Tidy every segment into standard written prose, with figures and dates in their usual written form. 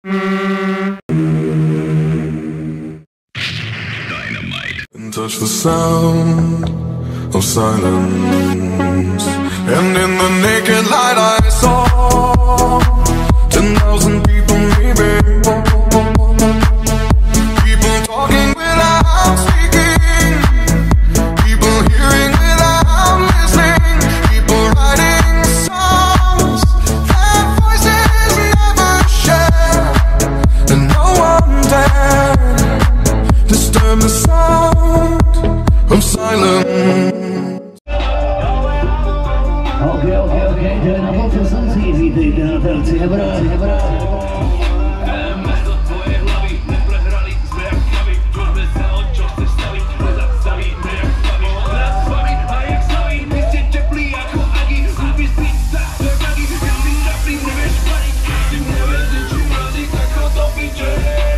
And touch the sound of silence, and in the naked light I saw 10,000 people, maybe. People talking without speaking, people hearing without listening, people writing songs that voices never share, and no one dared disturb the sound of silence. Okay, na poco som si vítejte na terci Hebra. Do tvojej hlavy neprehrali sme jak kavy, čožme sa o čo chceš staviť, nezastaví me jak baví. Nás s vami a jak slaví, my ste teplí ako agi, súbi si sa do rady, keď si naplý nevieš planiť. Si nevieš ničím raziť, tak ho do piče,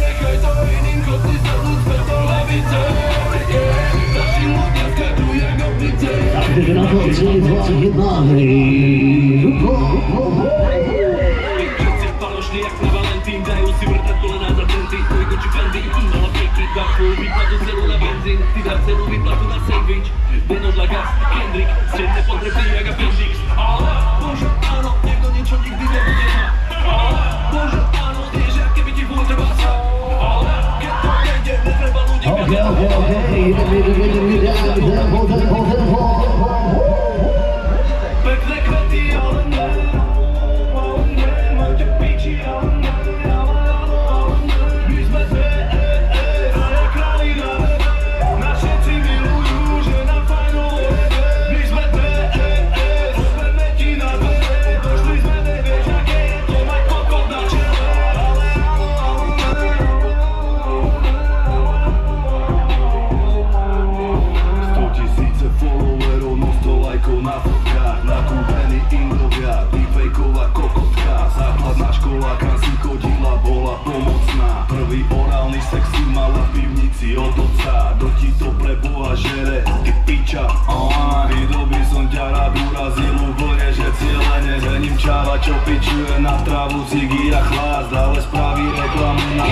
nechaj to iným, chod si sa ľudské do hlavice. Naši ľudia skačú jak opice. Takže na to 3, 2, 1, hej. Všetci falošní jak na Valentín, dajú si vrtať kolená za centy, tvojko či pendy, mala pekný bafu, výplatu cenu na benzín, ty dá cenu výplatu na sandwich, Deno dla gas, Kendrick, ste nepotrebný jak appendix. Ale bože áno, niekto niečo nikdy nebude mať. Ale bože áno, vieš, aké by ti bolo treba sa. Ale keď to nejde, netreba ľudí pekné kvety, ale ne, máte piči, ale ne, my sme dve, jak králi na nebe, nás všetci milujú, že nám fajnovo jebe. My sme dve, rozbeme ti na dvere, došli sme, nevieš, aké je to mať kokot na čele. Ale áno, ale ne. 100 000 followerov, no 100 lajkov na fotkách, nakúpený indovia, deepfakeová kokotka, základná škola, kam si chodila, bola pomocná. Prvý orálny sex si mala v pivnici od otca, kto ti to pre Boha žere, ty piča. Vidol by som ťa rád urazil úplne, že cieľene žením čáva, čo pičuje na trávu, cigy a chlast, ale spraví reklamu na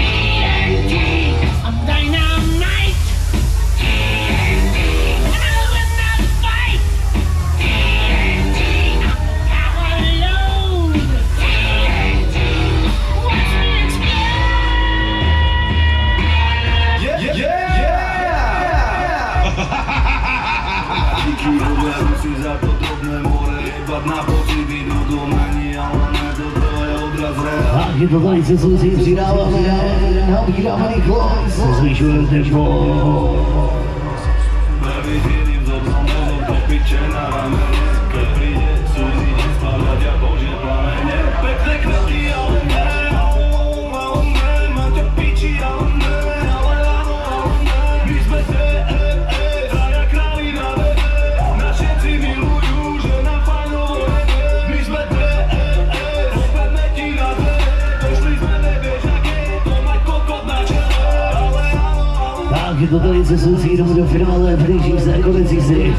I'm dynamite. I will not fight. Hallelujah. What's next? Díky odlehu si za to drobné more, jebať na pocit idú do mení, ale ne do toho je odraz reál. Taky to tady se si přidáváme, nabíráme rychlost, zvyšujeme tempo. Prvý jedným zobrom mozom do piče na ramene, keď príde súzi, či spávať a božie plamene. Pekné kvety, ale ne, máte piči, ale ne, ale áno, ale ne. My sme dve, jak králi na nebe, nás všetci milujú, že nám fajnovo jebe. My sme dve, rozbeme ti na dvere, došli sme, nevieš, aké je to mať kokot na čele. Ale áno, ale ne. Taky to tady se soustředíme do finále, především se konečí si.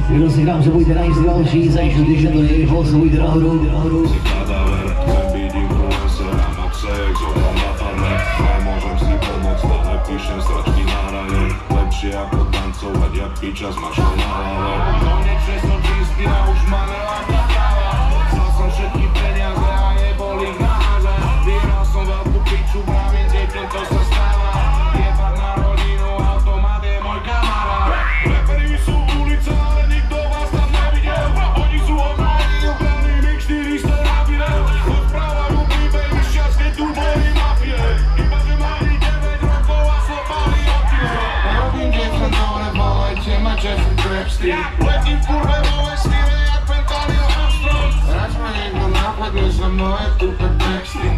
Kdo si hrám, že buďte na jistý další, zajišťu, když je to jej, poslouchejte nahoru. Kadaver, nevidím prúse, ráno sex, okolo napadne, nemôžem si pomôcť, stále píšem stračky na hrane, lepšie ako tancovať, jak piča s mačkou na hlave. Konečne som čistý a už ma neláta káva, chcel som všetky peniaze a neboli v náhaze, vyhral som veľkú piču, pravím deťom, to sa stáva, jebať na rodinu, automat je môj kamarát. Reperi sú ulica, ale nikto vás tam nevidel, oni sú obrani, obrany, mix 400 rapidel, rozprávajú príbeh už čas, keď tu boli mafie, iba že mali 9 rokov a slopali okie. Robím dievča dole, volajte ma Jeffrey Epstein, letím v kurve vo vesmíre jak Pentanil Armstrong, raz ma niekto napadne za moje tupe texty.